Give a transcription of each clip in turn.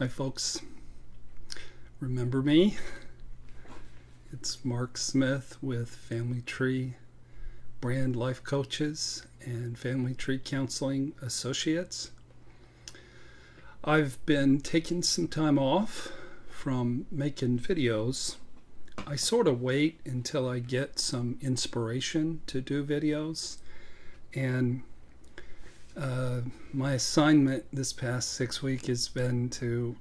Hi folks, remember me? It's Mark Smith with Family Tree Brand Life Coaches and Family Tree Counseling Associates. I've been taking some time off from making videos. I sort of wait until I get some inspiration to do videos, and my assignment this past 6 weeks has been to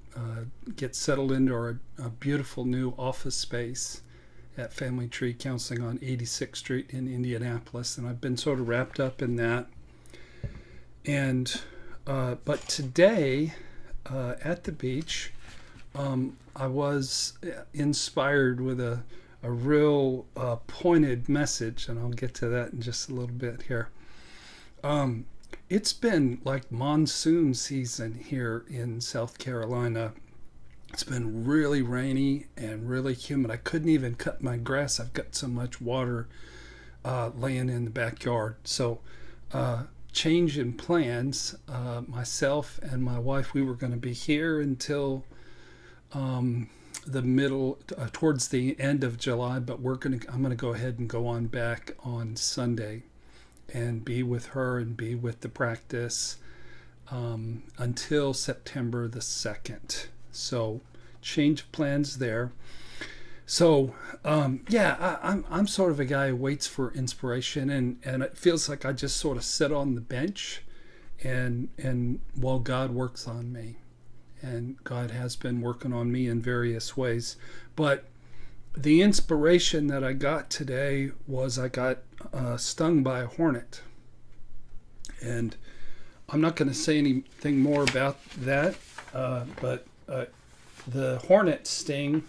get settled into a beautiful new office space at Family Tree Counseling on 86th Street in Indianapolis, and I've been sort of wrapped up in that. And but today at the beach, I was inspired with a real pointed message, and I'll get to that in just a little bit here. It's been like monsoon season here in South Carolina. It's been really rainy and really humid. I couldn't even cut my grass. I've got so much water laying in the backyard. So change in plans. Myself and my wife, we were going to be here until the middle, towards the end of July, but I'm going to go ahead and go on back on Sunday and be with her and be with the practice until September the 2nd. So change of plans there. So I'm sort of a guy who waits for inspiration, and it feels like I just sort of sit on the bench and while God works on me. And God has been working on me in various ways. But the inspiration that I got today was I got stung by a hornet. And I'm not going to say anything more about that, but the hornet sting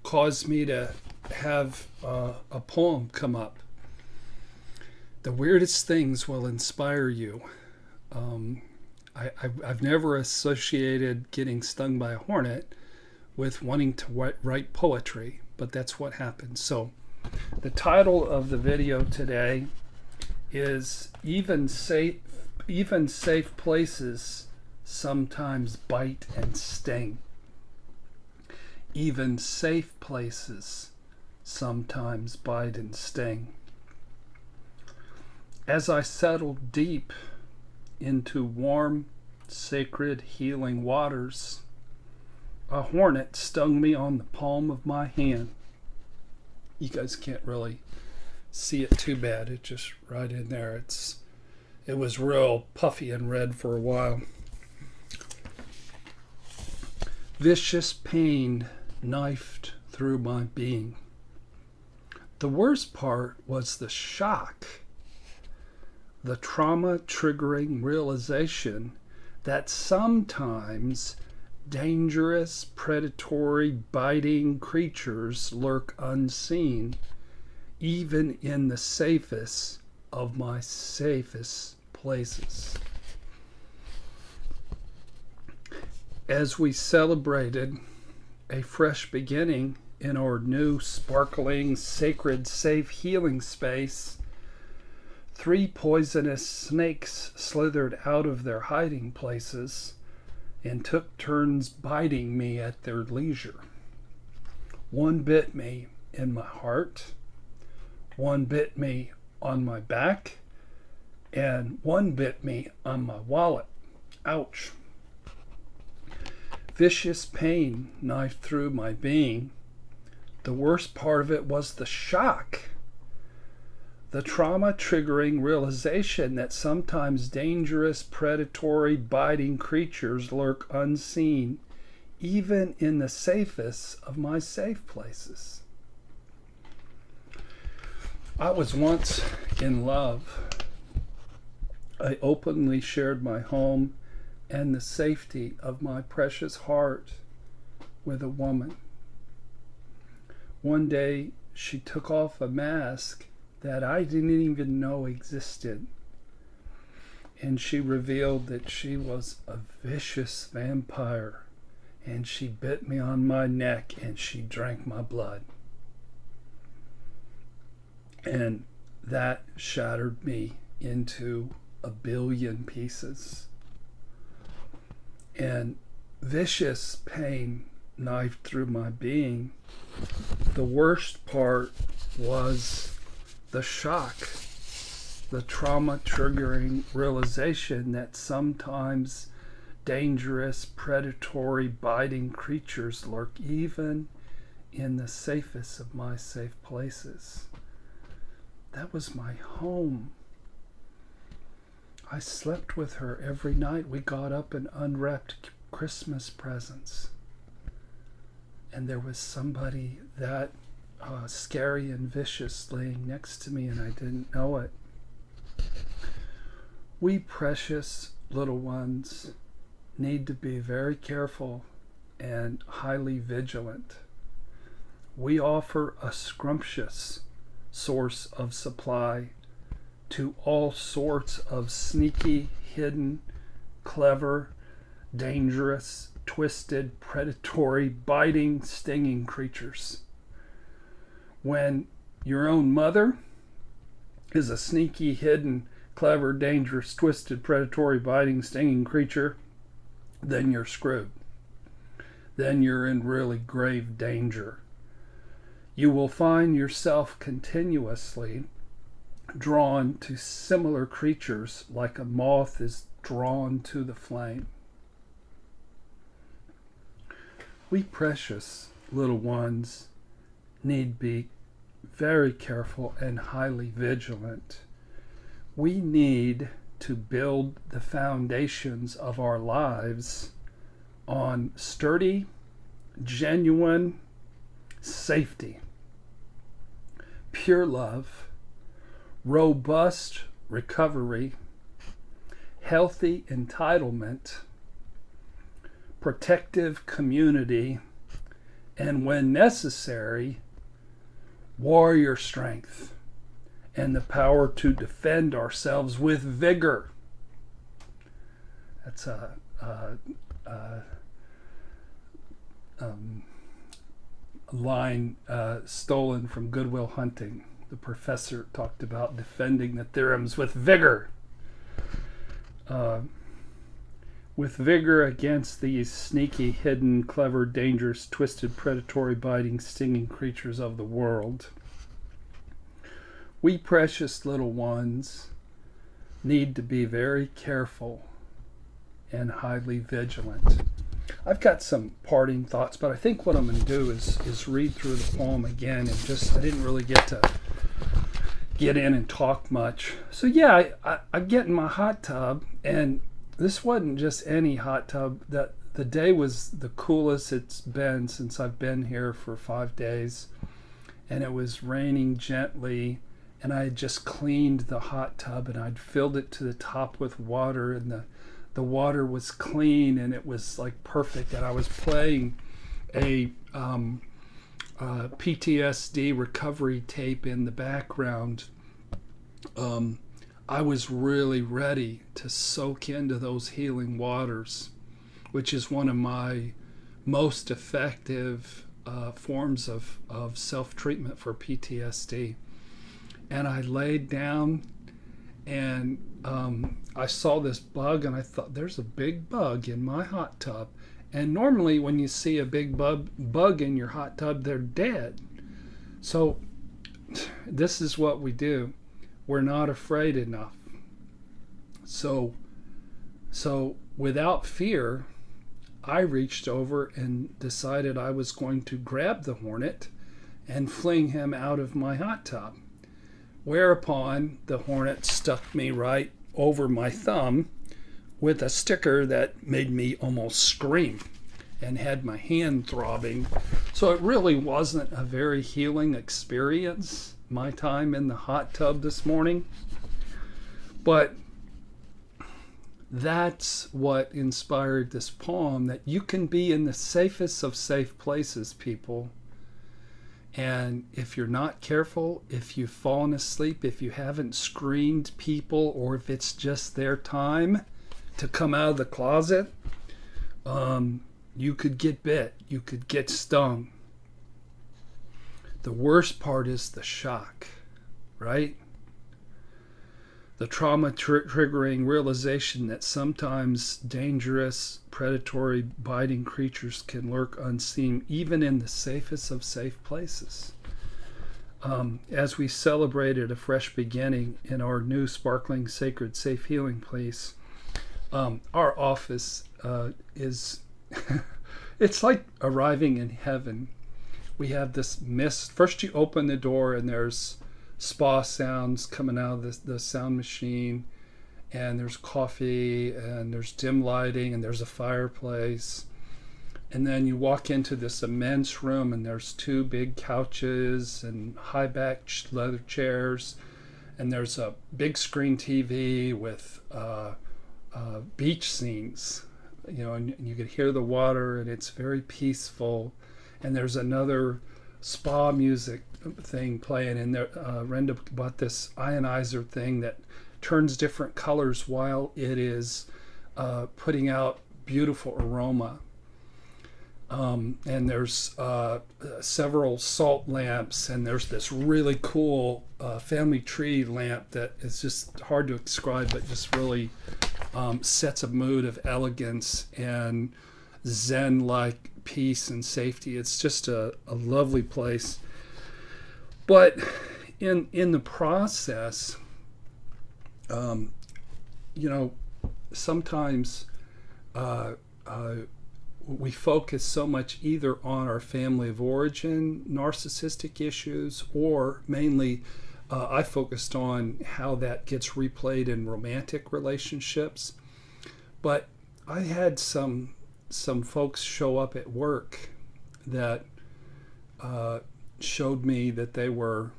caused me to have a poem come up. The weirdest things will inspire you. I've never associated getting stung by a hornet with wanting to write poetry, but that's what happened. So the title of the video today is Even Safe Places Sometimes Bite and Sting. Even safe places sometimes bite and sting. As I settled deep into warm, sacred, healing waters, a hornet stung me on the palm of my hand. You guys can't really see it too bad. It's just right in there. It was real puffy and red for a while. Vicious pain knifed through my being. The worst part was the shock, the trauma-triggering realization that sometimes dangerous, predatory, biting creatures lurk unseen, even in the safest of my safest places. As we celebrated a fresh beginning in our new, sparkling, sacred, safe healing space, 3 poisonous snakes slithered out of their hiding places and took turns biting me at their leisure. One bit me in my heart, one bit me on my back, and one bit me on my wallet. Ouch. Vicious pain knifed through my being. The worst part of it was the shock, the trauma-triggering realization that sometimes dangerous, predatory, biting creatures lurk unseen, even in the safest of my safe places. I was once in love. I openly shared my home and the safety of my precious heart with a woman. One day, she took off a mask that I didn't even know existed, and she revealed that she was a vicious vampire, and she bit me on my neck and she drank my blood. And that shattered me into a billion pieces. And vicious pain knifed through my being. The worst part was the shock, the trauma-triggering realization that sometimes dangerous, predatory, biting creatures lurk even in the safest of my safe places. That was my home. I slept with her every night. We got up and unwrapped Christmas presents. And there was somebody that scary and vicious laying next to me, and I didn't know it. We precious little ones need to be very careful and highly vigilant. We offer a scrumptious source of supply to all sorts of sneaky, hidden, clever, dangerous, twisted, predatory, biting, stinging creatures. When your own mother is a sneaky, hidden, clever, dangerous, twisted, predatory, biting, stinging creature, then you're screwed. Then you're in really grave danger. You will find yourself continuously drawn to similar creatures like a moth is drawn to the flame. We precious little ones need be very careful and highly vigilant. We need to build the foundations of our lives on sturdy, genuine safety, pure love, robust recovery, healthy entitlement, protective community, and when necessary, warrior strength and the power to defend ourselves with vigor. That's a line stolen from Good Will Hunting. The professor talked about defending the theorems with vigor. With vigor against these sneaky, hidden, clever, dangerous, twisted, predatory, biting, stinging creatures of the world. We precious little ones need to be very careful and highly vigilant. I've got some parting thoughts, but I think what I'm going to do is read through the poem again, and I didn't really get to get in and talk much. So yeah, I get in my hot tub, and this wasn't just any hot tub. The day was the coolest it's been since I've been here for 5 days, and it was raining gently, and I had just cleaned the hot tub, and I'd filled it to the top with water, and the water was clean, and it was like perfect, and I was playing a PTSD recovery tape in the background. I was really ready to soak into those healing waters, which is one of my most effective forms of self-treatment for PTSD. And I laid down, and I saw this bug, and I thought, there's a big bug in my hot tub. And normally when you see a big bug in your hot tub, they're dead. So this is what we do. We're not afraid enough. So without fear, I reached over and decided I was going to grab the Hornet and fling him out of my hot tub. Whereupon the Hornet stuck me right over my thumb with a sticker that made me almost scream and had my hand throbbing. So it really wasn't a very healing experience, my time in the hot tub this morning. But that's what inspired this poem, that you can be in the safest of safe places, people. And if you're not careful, if you've fallen asleep, if you haven't screened people, or if it's just their time to come out of the closet, you could get bit, you could get stung. The worst part is the shock, right? the trauma triggering realization that sometimes dangerous, predatory, biting creatures can lurk unseen, even in the safest of safe places. As we celebrated a fresh beginning in our new sparkling, sacred, safe healing place, our office is, it's like arriving in heaven. We have this mist. First you open the door and there's spa sounds coming out of the sound machine, and there's coffee, and there's dim lighting, and there's a fireplace. And then you walk into this immense room, and there's 2 big couches and high back leather chairs, and there's a big screen TV with beach scenes, and you could hear the water, and it's very peaceful. And there's another spa music thing playing, and there Renda bought this ionizer thing that turns different colors while it is putting out beautiful aroma. And there's several salt lamps, and there's this really cool family tree lamp that is just hard to describe, but just really sets a mood of elegance and Zen-like peace and safety. It's just a lovely place. But in the process, sometimes we focus so much either on our family of origin narcissistic issues, or mainly I focused on how that gets replayed in romantic relationships. But I had some folks show up at work that showed me that they were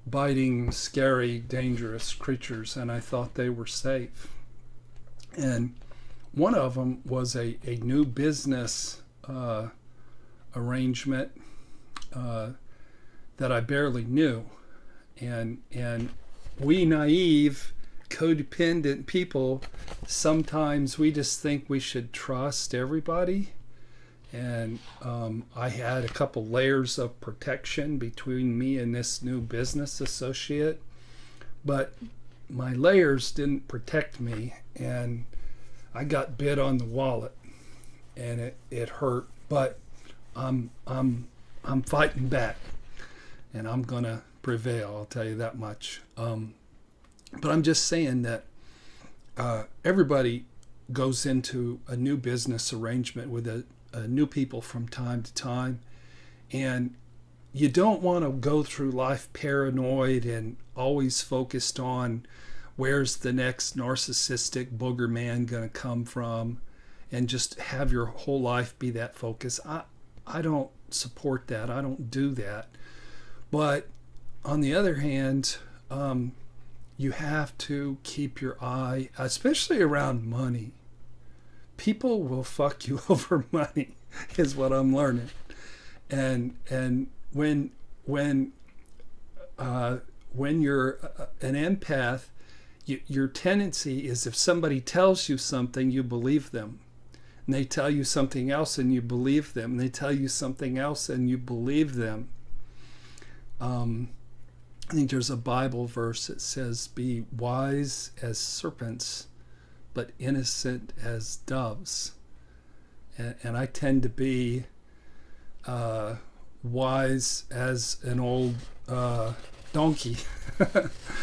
biting, scary, dangerous creatures, and I thought they were safe. And one of them was a new business arrangement that I barely knew. And we naive, codependent people, sometimes we just think we should trust everybody. And I had a couple layers of protection between me and this new business associate, but my layers didn't protect me, and I got bit on the wallet, and it hurt. But I'm fighting back, and I'm gonna prevail. I'll tell you that much. But I'm just saying that everybody goes into a new business arrangement with a new people from time to time, and you don't want to go through life paranoid and always focused on where's the next narcissistic booger man going to come from, and just have your whole life be that focus. I don't support that. I don't do that. But on the other hand, you have to keep your eye, especially around money. People will fuck you over money, is what I'm learning. And when you're an empath, your tendency is, if somebody tells you something, you believe them. And they tell you something else and you believe them. And they tell you something else and you believe them. I think there's a Bible verse that says, be wise as serpents, but innocent as doves. And I tend to be wise as an old donkey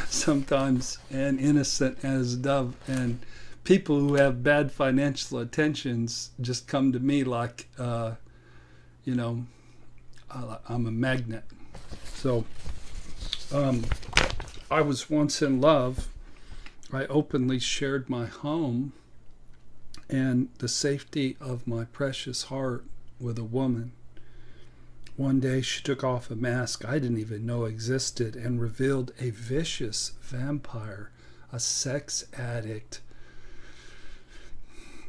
sometimes, and innocent as a dove. And people who have bad financial intentions just come to me like, I'm a magnet. So I was once in love. I openly shared my home and the safety of my precious heart with a woman. One day she took off a mask I didn't even know existed and revealed a vicious vampire, a sex addict,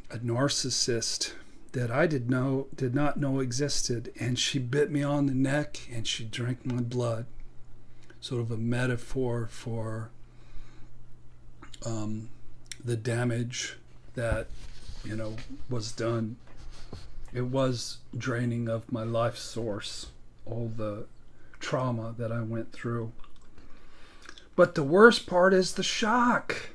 a narcissist that I did not know existed. And she bit me on the neck and she drank my blood. Sort of a metaphor for the damage that was done. It was draining of my life source, all the trauma that I went through. But the worst part is the shock.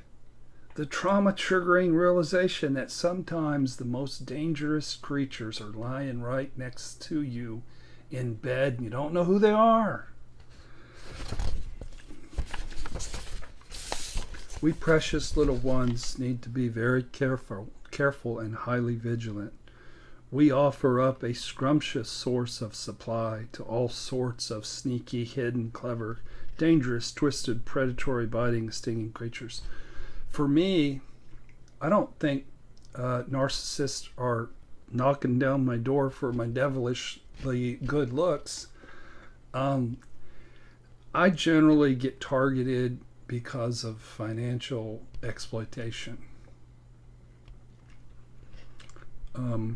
The trauma-triggering realization that sometimes the most dangerous creatures are lying right next to you in bed and you don't know who they are. We precious little ones need to be very careful and highly vigilant. We offer up a scrumptious source of supply to all sorts of sneaky, hidden, clever, dangerous, twisted, predatory, biting, stinging creatures. For me, I don't think narcissists are knocking down my door for my devilishly good looks. I generally get targeted because of financial exploitation. I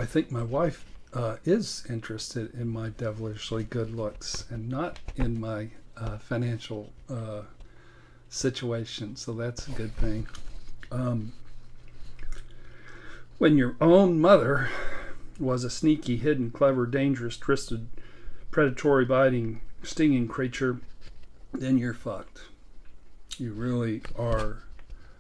think my wife is interested in my devilishly good looks and not in my financial situation, so that's a good thing. When your own mother was a sneaky, hidden, clever, dangerous, twisted, predatory, biting, stinging creature, then you're fucked. You really are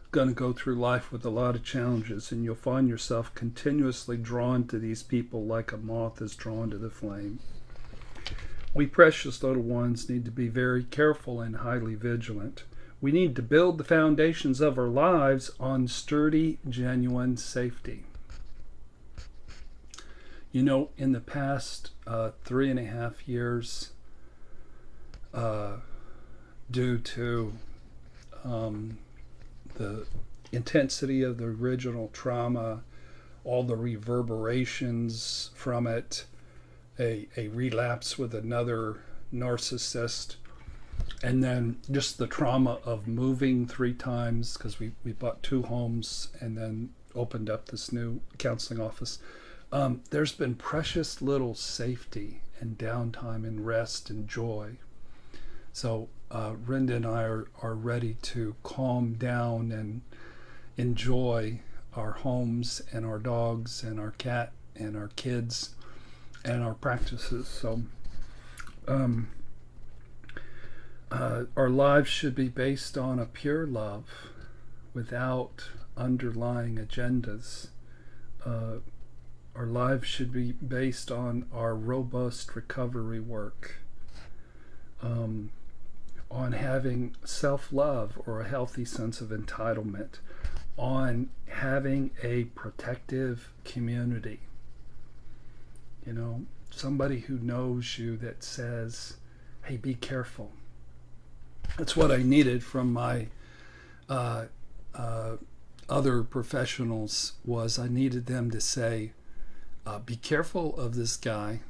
going to go through life with a lot of challenges, and you'll find yourself continuously drawn to these people like a moth is drawn to the flame. We precious little ones need to be very careful and highly vigilant. We need to build the foundations of our lives on sturdy, genuine safety. You know, in the past 3.5 years, due to the intensity of the original trauma, all the reverberations from it, a relapse with another narcissist, and then just the trauma of moving 3 times, because we bought 2 homes and then opened up this new counseling office. There's been precious little safety and downtime and rest and joy. So Rinda and I are ready to calm down and enjoy our homes and our dogs and our cat and our kids and our practices. So our lives should be based on a pure love without underlying agendas. Our lives should be based on our robust recovery work, on having self-love or a healthy sense of entitlement, on having a protective community. You know, somebody who knows you that says, hey, be careful. That's what I needed from my other professionals, was I needed them to say, be careful of this guy.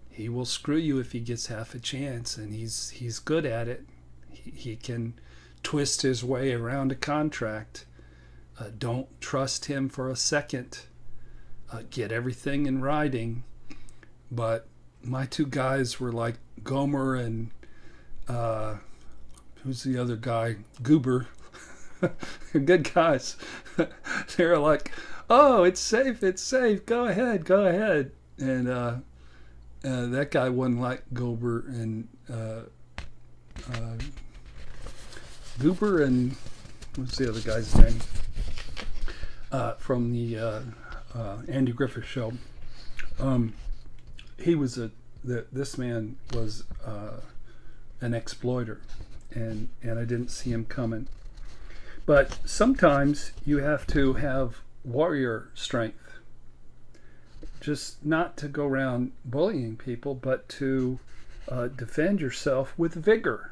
He will screw you if he gets half a chance, and he's good at it. He can twist his way around a contract. Don't trust him for a second. Get everything in writing. But my 2 guys were like Gomer and who's the other guy? Goober. Good guys. They're like, oh, it's safe, go ahead. And that guy wasn't like Goober and Goober and what's the other guy's name? From the Andy Griffith show. He was this man was an exploiter, and I didn't see him coming. But sometimes you have to have warrior strength, just not to go around bullying people, but to defend yourself with vigor.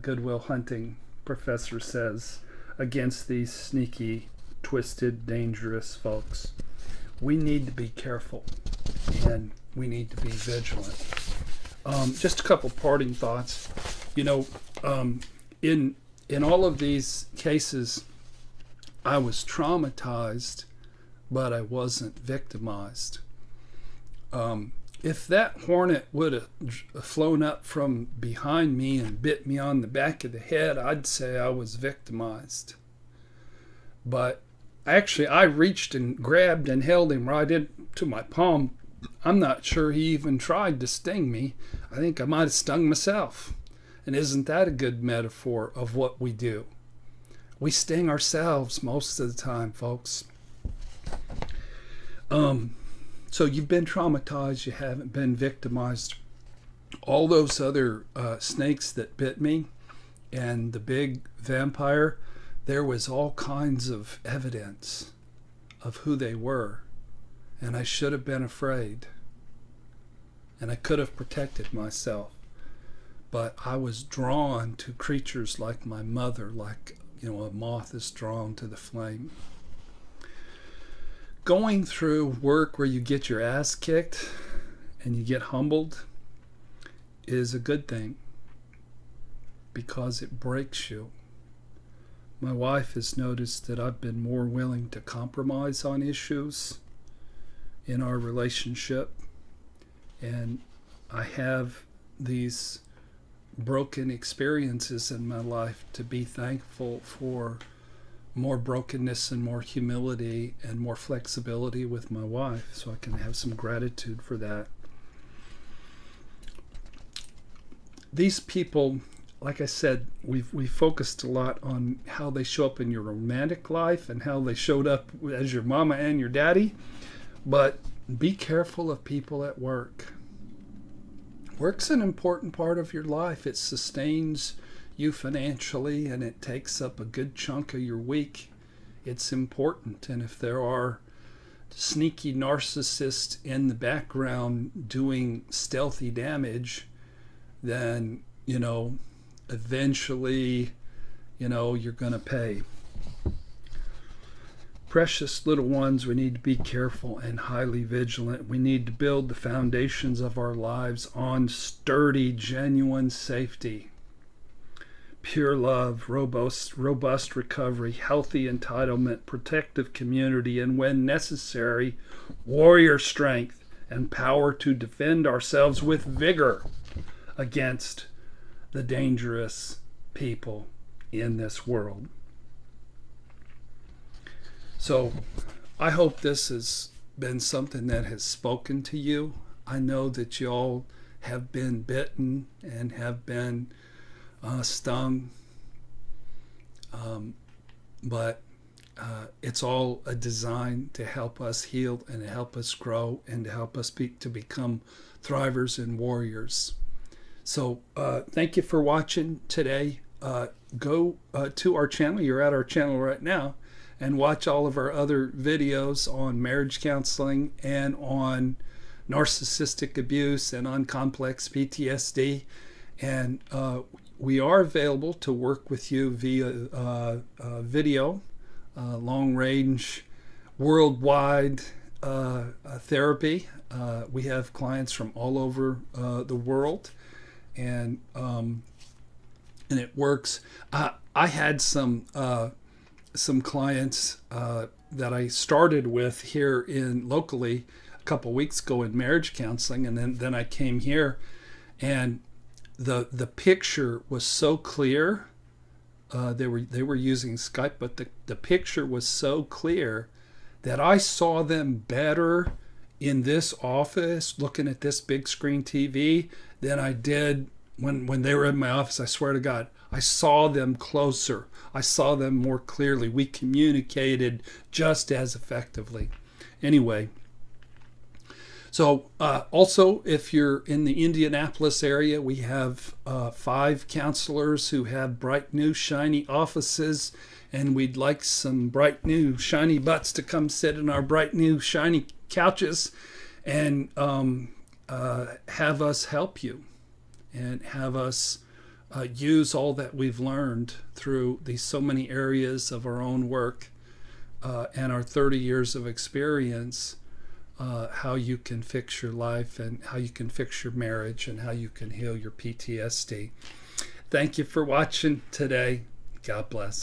Good Will Hunting professor says, against these sneaky, twisted, dangerous folks. We need to be careful, and we need to be vigilant. Just a couple parting thoughts. You know, in all of these cases, I was traumatized, but I wasn't victimized. If that hornet would have flown up from behind me and bit me on the back of the head, I'd say I was victimized. But actually, I reached and grabbed and held him right into my palm, I'm not sure he even tried to sting me. I think I might have stung myself. And isn't that a good metaphor of what we do? We sting ourselves most of the time, folks. So you've been traumatized, you haven't been victimized. All those other snakes that bit me and the big vampire, there was all kinds of evidence of who they were. And I should have been afraid. And I could have protected myself. But I was drawn to creatures like my mother, like, a moth is drawn to the flame. Going through work where you get your ass kicked and you get humbled is a good thing because it breaks you. My wife has noticed that I've been more willing to compromise on issues in our relationship, and I have these broken experiences in my life to be thankful for more brokenness and more humility and more flexibility with my wife, so I can have some gratitude for that. These people, like I said, we focused a lot on how they show up in your romantic life and how they showed up as your mama and your daddy, but be careful of people at work. Work's an important part of your life. It sustains you financially and it takes up a good chunk of your week. It's important. And if there are sneaky narcissists in the background doing stealthy damage, then, eventually, you're going to pay. Precious little ones, we need to be careful and highly vigilant. We need to build the foundations of our lives on sturdy, genuine safety, pure love, robust recovery, healthy entitlement, protective community, and when necessary, warrior strength and power to defend ourselves with vigor against the dangerous people in this world. So I hope this has been something that has spoken to you. I know that you all have been bitten and have been stung, but it's all a design to help us heal and to help us grow and to help us to become thrivers and warriors. So thank you for watching today. Go to our channel. You're at our channel right now, and watch all of our other videos on marriage counseling and on narcissistic abuse and on complex PTSD. And we are available to work with you via video, long-range, worldwide therapy. We have clients from all over the world, and it works. I had some clients that I started with here locally a couple weeks ago in marriage counseling, and then I came here, and the picture was so clear. They were using Skype, but the picture was so clear that I saw them better in this office looking at this big screen TV than I did when they were in my office. I swear to God, I saw them closer. I saw them more clearly. We communicated just as effectively. Anyway, so also, if you're in the Indianapolis area, we have 5 counselors who have bright new shiny offices, and we'd like some bright new shiny butts to come sit in our bright new shiny couches and have us help you and have us use all that we've learned through these so many areas of our own work and our 30 years of experience, how you can fix your life and how you can fix your marriage and how you can heal your PTSD. Thank you for watching today. God bless.